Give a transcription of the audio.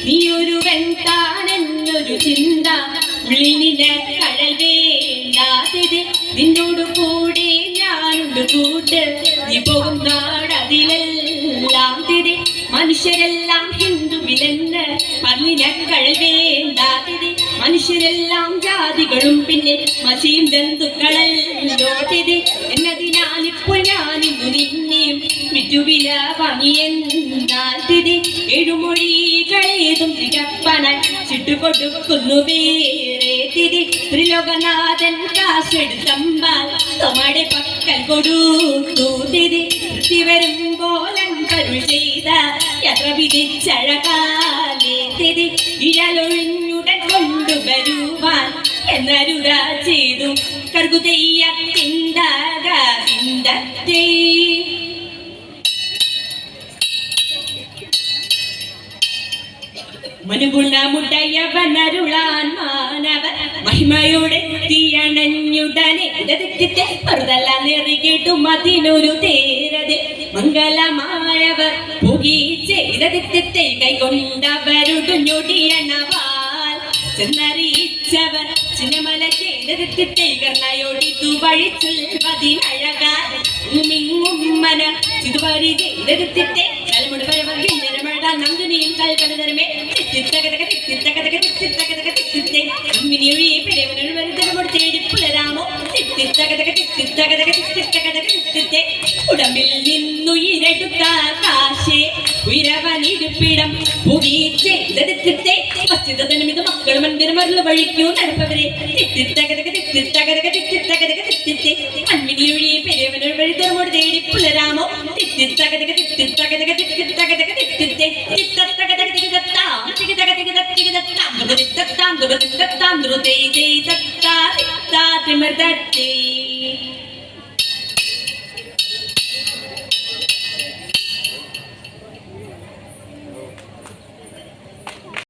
നീയൊരുവൻ താനെന്നൊരു ചിന്ത ഉള്ളിനെ കഴൽ വേണ്ടാത്തത് നിന്നോട് കൂടെ ഞാനുണ്ട് കൂട്ട് നീ പോകും നാടതിലെല്ലാം തിരി മനുഷ്യരെല്ലാം ഹിന്ദുവിലെന്ന് പറഞ്ഞിനെ കഴൽ വേണ്ടാത്തത് മനുഷ്യരെല്ലാം ജാതികളും പിന്നെ മസിയും ബന്ധുക്കളല്ലോട്ടത് എന്നതിനാലിപ്പോൾ ഞാനിന്നു നിന്നെയും വിറ്റുവില വാങ്ങിയെന്നാൽ തിരി എഴുമൊഴികളേതും തികപ്പനായി ചുട്ടുകൊടുക്കുന്നു വേറെ തിരി ത്രിലോകനാഥൻ കാശെടുത്തമ്പാൽ തൊമടെ പക്കൽ കൊടുത്തു തിരി വരുമ്പോലൻ കരുൾ ചെയ്ത യാത്ര വിധിച്ചഴകാലേ തിരി ഇഴലൊഴിഞ്ഞുടൻ കൊണ്ടുവരുവാൻ എന്നരുരാ ചെയ്തു കർഗുതെയ്യത്തിൻ്റെ മനുപുള്ള മുട്ടയവനരുളാൻ മാനവ മഹിമയുടെ തീയണഞ്ഞുടനെ വെറുതല്ല നെറികിട്ടും അതിനൊരു തേരത് മംഗളമായവർ പുകി ചെയ്തതിത്തെ കൈകൊണ്ടവരുടെ ഞൊടിയണവാൽ ചെന്നറിയിച്ചവർ ചിന്നമല ചെയ്തതിത്തെ കർണയോടിത്തു വഴിച്ചുള്ളതിനഴകാൻ മന ചിതുപരി ചെയ്തതിത്തെ തലമുടി പരവർ നന്ദിനിയും കൽപ്പനമേ ഉടമ്പിൽ നിന്നുയിരെടുത്ത കാശേ ഉയരവനിരിപ്പിടം പുകീച്ചെടുത്തിത്തെ പശ്ചിതമിത് മക്കൾ മന്ദിരം വരൽ വഴിക്കൂ നടപ്പവരെ അന്മിനിയൊഴി പെരവനൊരു വഴി തരമോട് തേടി പുലരാമോ ൃതേ